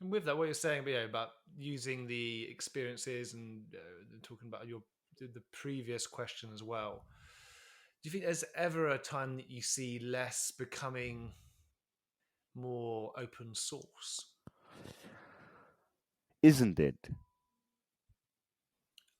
And with that, what you're saying, about using the experiences and talking about the previous question as well. Do you think there's ever a time that you see LeSS becoming more open source? Isn't it?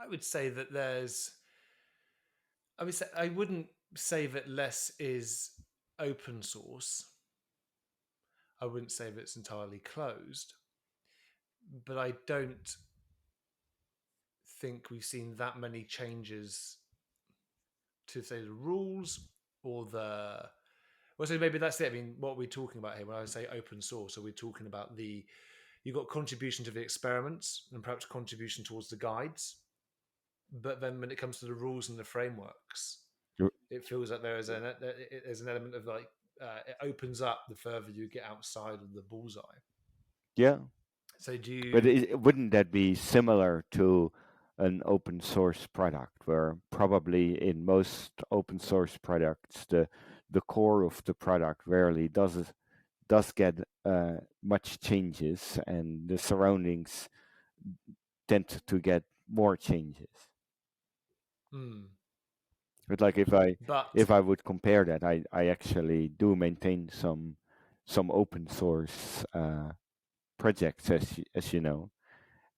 I would say that there's. I wouldn't say that LeSS is open source. I wouldn't say that it's entirely closed, but I don't think we've seen that many changes to say the rules or the. Well, so maybe that's it. I mean, what are we talking about here? When I say open source, are we talking about you've got contribution to the experiments and perhaps contribution towards the guides, but then when it comes to the rules and the frameworks, it feels like there's an element of it opens up the further you get outside of the bullseye. Yeah. So do But you? wouldn't that be similar to an open source product, where probably in most open source products, the core of the product rarely does get much changes, and the surroundings tend to get more changes. Hmm. But like if I But if I would compare that, I actually do maintain some open source projects, as you know,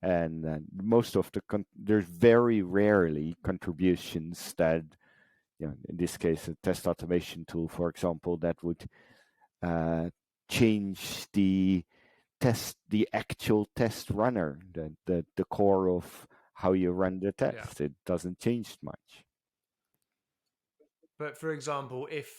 and most of there's very rarely contributions that, in this case, a test automation tool, for example, that would uh, change the actual test runner, the core of how you run the yeah. test. It doesn't change much. But for example, if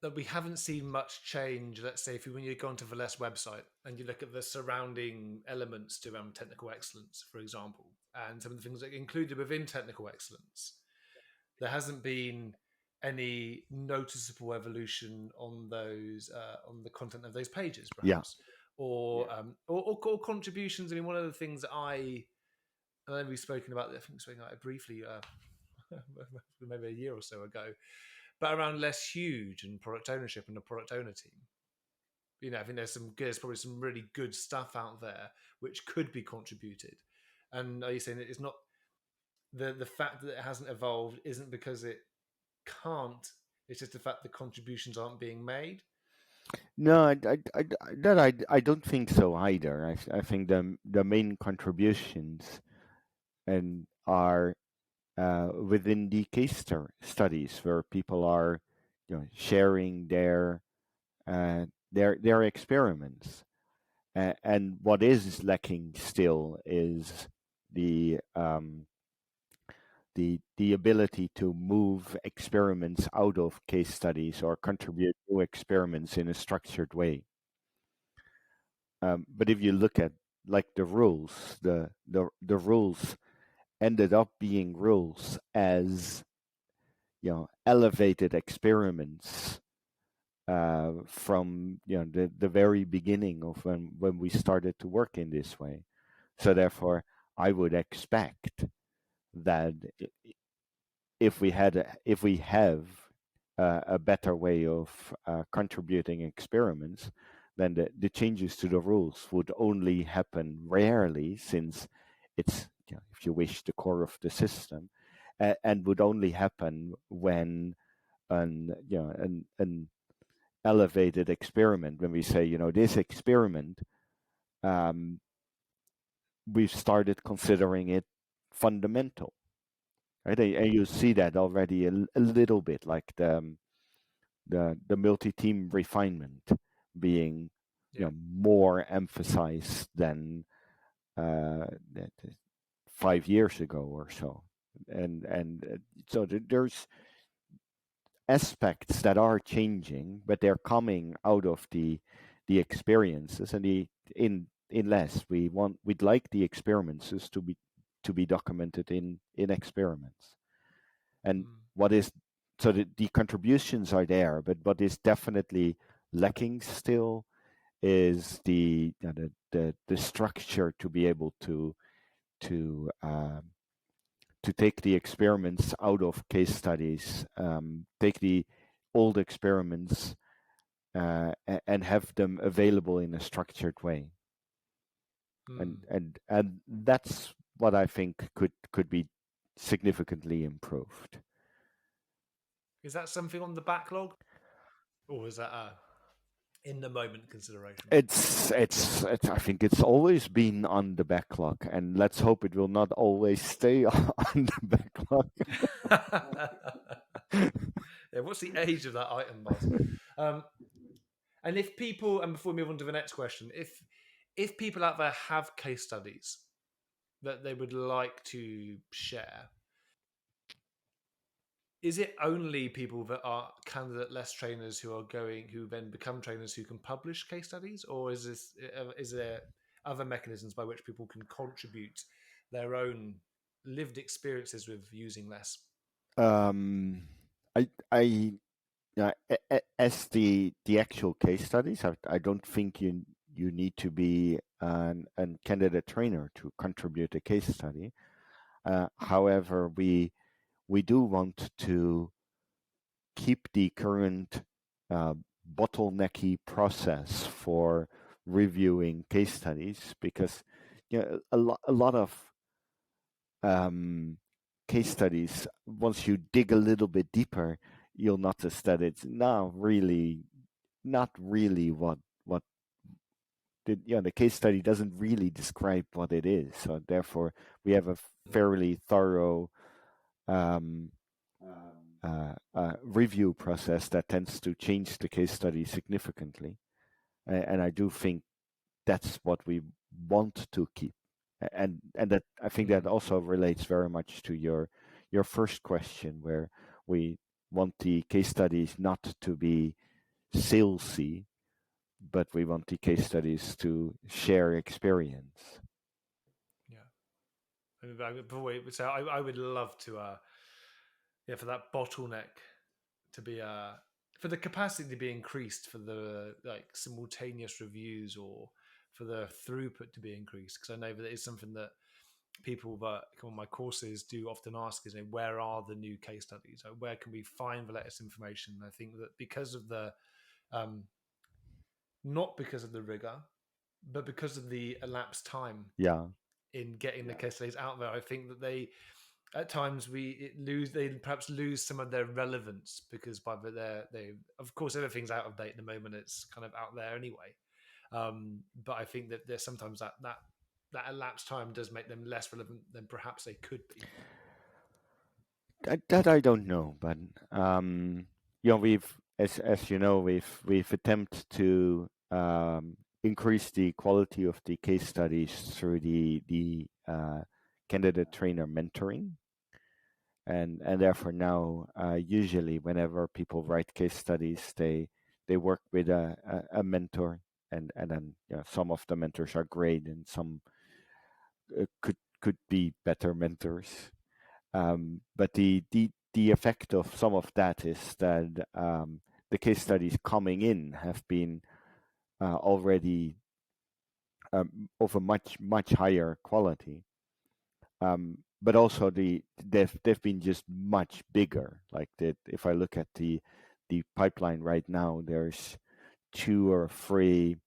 that we haven't seen much change, let's say if when you go onto the LeSS website and you look at the surrounding elements to technical excellence, for example, and some of the things that are included within technical excellence, there hasn't been any noticeable evolution on those on the content of those pages, Yeah. perhaps, or, or contributions. I mean, one of the things that I know we've spoken about, I think we spoke about it briefly, maybe a year or so ago, but around LeSS Huge and product ownership and the product owner team. I think there's probably some really good stuff out there which could be contributed. And are you saying that it's not the fact that it hasn't evolved isn't because it can't? It's just the fact the contributions aren't being made. No, I don't think so either. I think the main contributions and are within the case studies, where people are, sharing their experiments. And what is lacking still is the the ability to move experiments out of case studies or contribute to experiments in a structured way. But if you look at, like, the rules, the rules ended up being rules as, elevated experiments from, the very beginning of when we started to work in this way. So therefore, I would expect that if we have a better way of contributing experiments, then the changes to the rules would only happen rarely, since it's, if you wish, the core of the system, and would only happen when an elevated experiment, when we say, this experiment, um, we've started considering it fundamental, right? And you see that already a little bit, like the multi-team refinement being, Yeah. more emphasized than uh, 5 years ago or so. And so there's aspects that are changing, but they're coming out of the experiences. And in LeSS, we'd like the experiences to be documented in experiments. And Mm. what is so the contributions are there, but what is definitely lacking still is the structure to be able to um, to take the experiments out of case studies, take the old experiments and have them available in a structured way. and that's what I think could be significantly improved. Is that something on the backlog, or is that a in the moment consideration? I think it's always been on the backlog, and let's hope it will not always stay on the backlog. Yeah, what's the age of that item, Buzz? And if people, and before we move on to the next question, if people out there have case studies that they would like to share, is it only people that are candidate less trainers who then become trainers who can publish case studies, or is there other mechanisms by which people can contribute their own lived experiences with using less? um, I as the actual case studies, I don't think you need to be an candidate trainer to contribute a case study. However, we do want to keep the current uh, bottlenecky process for reviewing case studies, because a lot of case studies, once you dig a little bit deeper, you'll notice that it's not really what the case study doesn't really describe what it is. So therefore, we have a fairly thorough um, review process that tends to change the case study significantly. And I do think that's what we want to keep. And that I think that also relates very much to your first question, where we want the case studies not to be salesy, but we want the case studies to share experience. Yeah, so I would love to, for that bottleneck to be for the capacity to be increased, for the like simultaneous reviews, or for the throughput to be increased, because I know that it's something that people that come on my courses do often ask is, where are the new case studies? Like, where can we find the latest information? And I think that because of the not because of the rigor, but because of the elapsed time Yeah. in getting the case studies out there, I think that they at times they perhaps lose some of their relevance, because by they of course everything's out of date at the moment, it's kind of out there anyway, but I think that there's sometimes that elapsed time does make them less relevant than perhaps they could be. That I don't know, but we've as you know, we've attempted to increase the quality of the case studies through the candidate trainer mentoring, and therefore now usually whenever people write case studies, they work with a mentor, and then some of the mentors are great, and some could be better mentors. But the effect of some of that is that the case studies coming in have been already of a much higher quality. But also they've been just much bigger. Like that, if I look at the pipeline right now, there's 2 or 3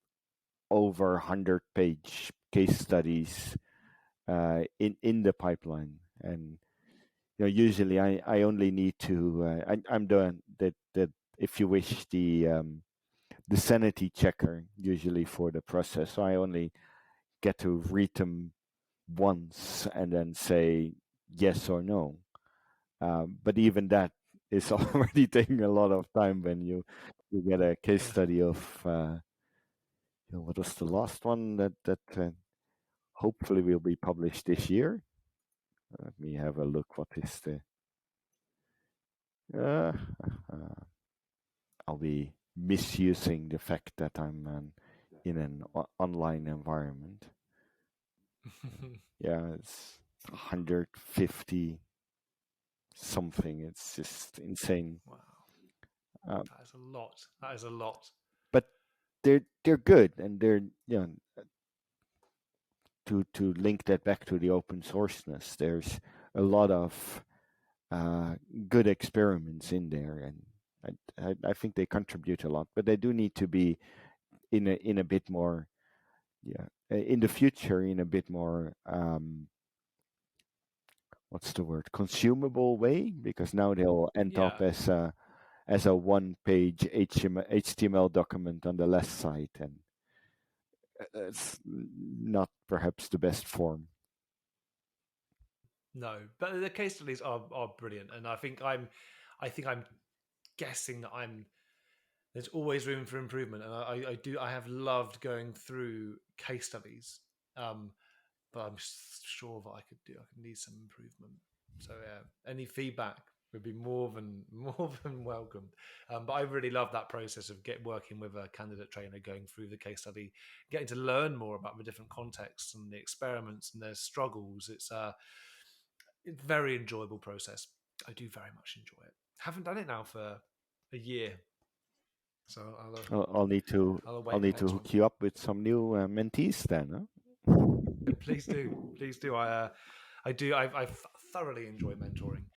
over 100-page case studies in the pipeline. And usually I only need to I'm doing that if you wish, the sanity checker usually for the process. So I only get to read them once and then say yes or no. But even that is already taking a lot of time when you get a case study of what was the last one that hopefully will be published this year. Let me have a look. What is the uh, uh, I'll be misusing the fact that I'm in an online environment. Yeah, it's 150 something. It's just insane. Wow, Um, that is a lot. That is a lot. but they're good, and they're to link that back to the open sourceness. There's a lot of good experiments in there, and I think they contribute a lot. But they do need to be in a bit more in the future in a bit more what's the word, consumable way, because now they'll end up Yeah. as a one-page HTML document on the left side, and it's not perhaps the best form. No, but the case studies are brilliant, and I think I'm guessing that there's always room for improvement, and I have loved going through case studies, but I'm sure that I could need some improvement. So yeah, any feedback would be more than welcomed. But I really love that process of working with a candidate trainer, going through the case study, getting to learn more about the different contexts and the experiments and their struggles. It's a very enjoyable process. I do very much enjoy it. Haven't done it now for a year, so I'll need to I'll await the next one. hook you up with some new mentees then. Huh? Please do, please do. I thoroughly enjoy mentoring.